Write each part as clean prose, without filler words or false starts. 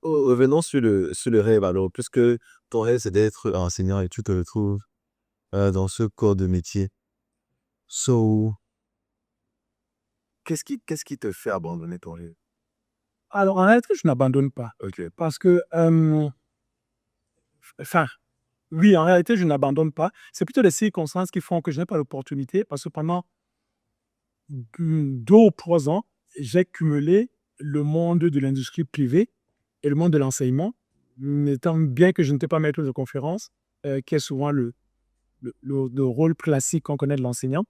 Revenons sur le rêve alors, puisque ton rêve c'est d'être enseignant et tu te retrouves dans ce corps de métier. So, qu'est-ce qui te fait abandonner ton rêve? Alors, en réalité, je n'abandonne pas. Ok. Parce que, enfin, oui, en réalité, je n'abandonne pas. C'est plutôt les circonstances qui font que je n'ai pas l'opportunité. Parce que pendant 2 ou 3 ans, j'ai cumulé le monde de l'industrie privée et le monde de l'enseignement, étant bien que je n'étais pas maître de conférence, qui est souvent le rôle classique qu'on connaît de l'enseignant.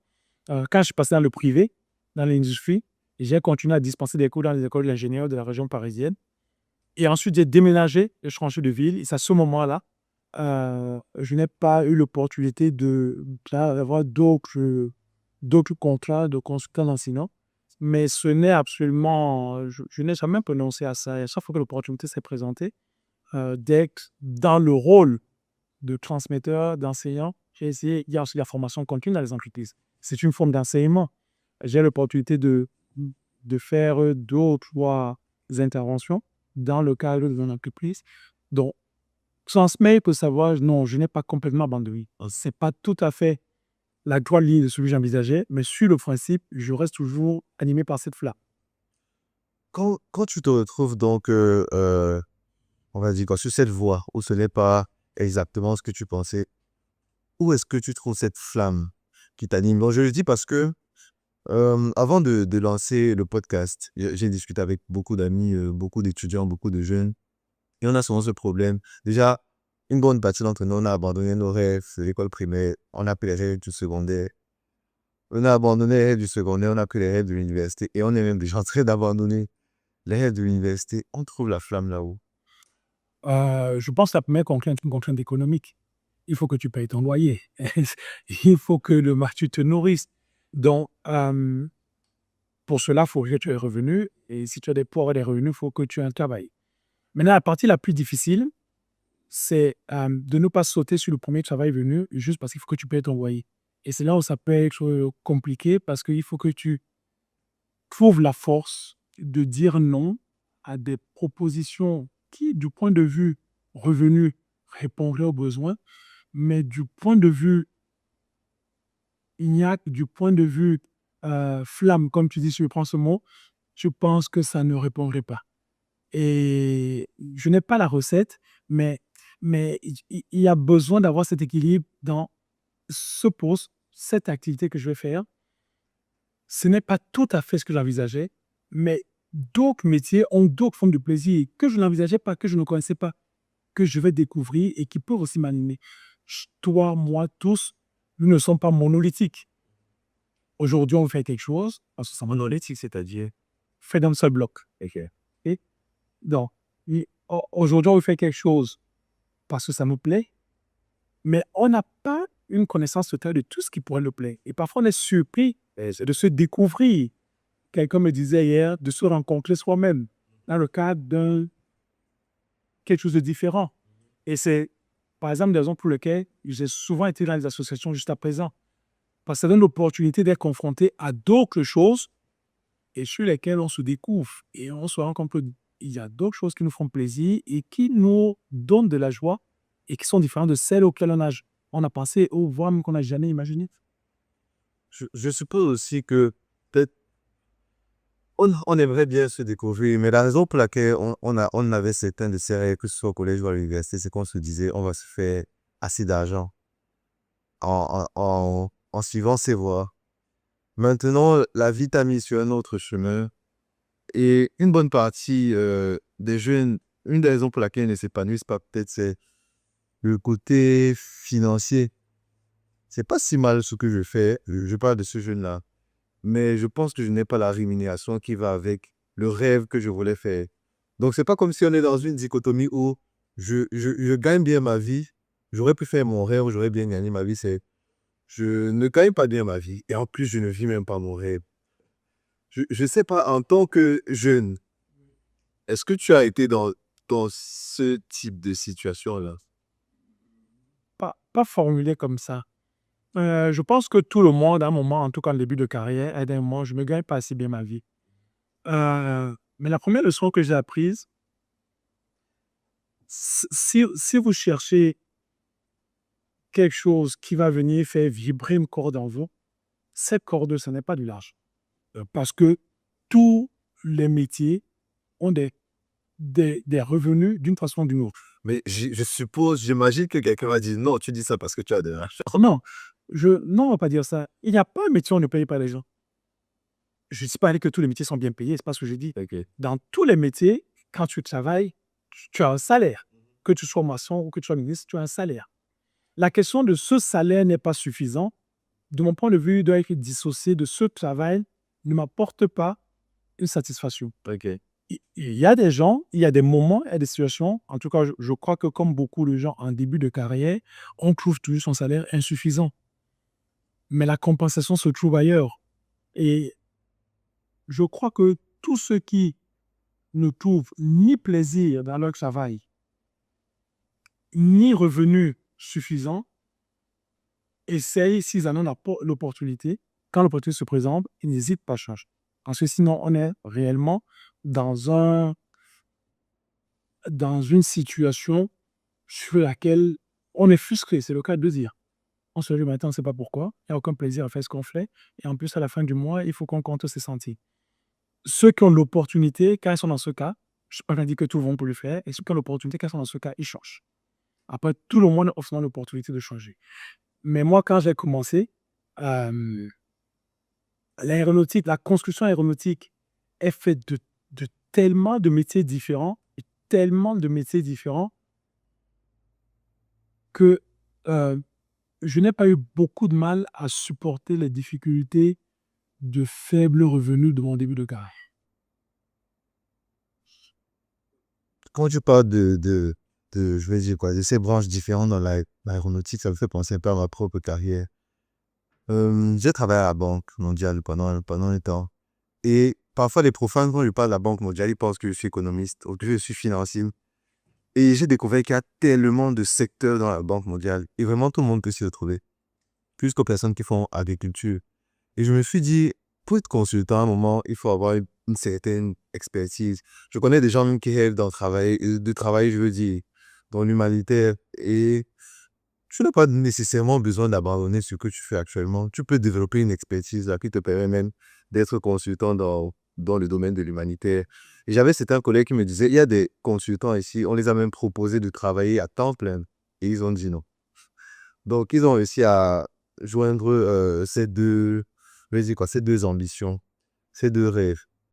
Quand je suis passé dans le privé, dans l'industrie, j'ai continué à dispenser des cours dans les écoles d'ingénieurs de la région parisienne. Et ensuite, j'ai déménagé, j'ai changé de ville. Et c'est à ce moment-là, je n'ai pas eu l'opportunité d'avoir d'autres contrats de consultant enseignant. Mais ce n'est absolument, je n'ai jamais prononcé à ça. Et à chaque fois que l'opportunité s'est présentée, d'être dans le rôle de transmetteur, d'enseignant, j'ai essayé. Il y a aussi la formation continue dans les entreprises. C'est une forme d'enseignement. J'ai l'opportunité de faire 2 ou 3 interventions dans le cadre de mon entreprise. Donc, transmettre pour savoir, non, je n'ai pas complètement abandonné. Ce n'est pas tout à fait la droite ligne de celui que j'envisageais, mais sur le principe, je reste toujours animé par cette flamme. Quand tu te retrouves donc, on va dire, quoi, sur cette voie où ce n'est pas exactement ce que tu pensais, où est-ce que tu trouves cette flamme qui t'anime? Bon, je le dis parce que avant de lancer le podcast, j'ai discuté avec beaucoup d'amis, beaucoup d'étudiants, beaucoup de jeunes, et on a souvent ce problème. Déjà, une bonne partie d'entre nous, on a abandonné nos rêves de l'école primaire, on a pris les rêves du secondaire. On a abandonné les rêves du secondaire, on a pris les rêves de l'université, et on est même déjà en train d'abandonner les rêves de l'université. On trouve la flamme là-haut. Je pense que la première contrainte est une contrainte économique. Il faut que tu payes ton loyer. Il faut que tu te nourrisses. Donc, pour cela, il faut que tu aies des revenus. Et si tu as pour avoir des revenus, il faut que tu aies un travail. Maintenant, la partie la plus difficile, c'est de ne pas sauter sur le premier travail venu juste parce qu'il faut que tu payes ton loyer. Et c'est là où ça peut être compliqué parce qu'il faut que tu trouves la force de dire non à des propositions qui, du point de vue revenu, répondraient aux besoins, mais du point de vue ignac, du point de vue flamme, comme tu dis, si je prends ce mot, je pense que ça ne répondrait pas. Et je n'ai pas la recette, mais, mais il y a besoin d'avoir cet équilibre dans ce poste, cette activité que je vais faire. Ce n'est pas tout à fait ce que j'envisageais, mais d'autres métiers ont d'autres formes de plaisir que je n'envisageais pas, que je ne connaissais pas, que je vais découvrir et qui peuvent aussi m'animer. Toi, moi, tous, nous ne sommes pas monolithiques. Aujourd'hui, on fait quelque chose parce que ça Monolithique, c'est-à-dire. fait d'un seul bloc. Ok. Et donc, aujourd'hui, on fait quelque chose parce que ça nous plaît, mais on n'a pas une connaissance totale de tout ce qui pourrait nous plaire. Et parfois, on est surpris de se découvrir. Quelqu'un me disait hier de se rencontrer soi-même dans le cadre d'un quelque chose de différent. Et c'est, par exemple, des raisons pour lesquelles j'ai souvent été dans les associations jusqu'à présent. Parce que ça donne l'opportunité d'être confronté à d'autres choses et sur lesquelles on se découvre. Et on se rend compte qu'il y a d'autres choses qui nous font plaisir et qui nous donnent de la joie et qui sont différentes de celles auxquelles on a pensé ou voire même qu'on n'a jamais imaginé. Je suppose aussi que peut-être on aimerait bien se découvrir, mais la raison pour laquelle on avait certains de ces rêves, que ce soit au collège ou à l'université, c'est qu'on se disait on va se faire assez d'argent en suivant ces voies. Maintenant, la vie t'a mis sur un autre chemin et une bonne partie des jeunes, une des raisons pour laquelle ils ne s'épanouissent pas, peut-être, c'est le côté financier. C'est pas si mal ce que je fais, je parle de ce jeune-là, mais je pense que je n'ai pas la rémunération qui va avec le rêve que je voulais faire. Donc, c'est pas comme si on est dans une dichotomie où je gagne bien ma vie, j'aurais pu faire mon rêve, j'aurais bien gagné ma vie. C'est je ne gagne pas bien ma vie et en plus, je ne vis même pas mon rêve. Je sais pas, en tant que jeune, est-ce que tu as été dans ce type de situation-là? Pas formulé comme ça. Je pense que tout le monde, à un moment, en tout cas en début de carrière, à un moment, je ne me gagne pas assez bien ma vie. Mais la première leçon que j'ai apprise, Si vous cherchez quelque chose qui va venir faire vibrer une corde en vous, cette corde, ce n'est pas du large. Parce que tous les métiers ont des revenus d'une façon ou d'une autre. Mais je suppose, j'imagine que quelqu'un va dire non, tu dis ça parce que tu as de l'argent. Non, non, on va pas dire ça. Il n'y a pas un métier où on ne paye pas les gens. Je ne dis pas que tous les métiers sont bien payés, c'est pas ce que je dis. Ok. Dans tous les métiers, quand tu travailles, tu as un salaire. Que tu sois maçon ou que tu sois ministre, tu as un salaire. La question de ce salaire n'est pas suffisant. De mon point de vue, il doit être dissocié de ce travail ne m'apporte pas une satisfaction. Ok. Il y a des gens, il y a des moments, il y a des situations, en tout cas, je crois que comme beaucoup de gens en début de carrière, on trouve toujours son salaire insuffisant. Mais la compensation se trouve ailleurs. Et je crois que tous ceux qui ne trouvent ni plaisir dans leur travail, ni revenu suffisant, essayent, s'ils en ont l'opportunité, quand l'opportunité se présente, ils n'hésitent pas à changer. Parce que sinon, on est réellement dans une situation sur laquelle on est frustré, c'est le cas de dire. On se lève le matin, on ne sait pas pourquoi, il n'y a aucun plaisir à faire ce qu'on fait, et en plus, à la fin du mois, il faut qu'on compte ses centimes. Ceux qui ont l'opportunité, quand ils sont dans ce cas, je ne suis pas train de dire que tout vont pour le faire, et ceux qui ont l'opportunité, quand ils sont dans ce cas, ils changent. Après, tout le monde offre l'opportunité de changer. Mais moi, quand j'ai commencé, l'aéronautique, la construction aéronautique est faite de tellement de métiers différents, et tellement de métiers différents, que je n'ai pas eu beaucoup de mal à supporter les difficultés de faibles revenus de mon début de carrière. Quand tu parles je vais dire quoi, de ces branches différentes dans l'aéronautique, ça me fait penser un peu à ma propre carrière. J'ai travaillé à la Banque mondiale pendant un temps. Et parfois, les profanes, quand je parle de la Banque mondiale, ils pensent que je suis économiste ou que je suis financier. Et j'ai découvert qu'il y a tellement de secteurs dans la Banque mondiale. Et vraiment, tout le monde peut s'y retrouver. Plus qu'aux personnes qui font agriculture. Et je me suis dit, pour être consultant, à un moment, il faut avoir une certaine expertise. Je connais des gens même qui rêvent de travailler, je veux dire, dans l'humanitaire. Et tu n'as pas nécessairement besoin d'abandonner ce que tu fais actuellement. Tu peux développer une expertise là, qui te permet même d'être consultant dans le domaine de l'humanitaire. Et j'avais certains collègues qui me disaient, il y a des consultants ici, on les a même proposé de travailler à temps plein. Et ils ont dit non. Donc, ils ont réussi à joindre ces deux, je vais dire quoi, ces deux ambitions, ces deux rêves.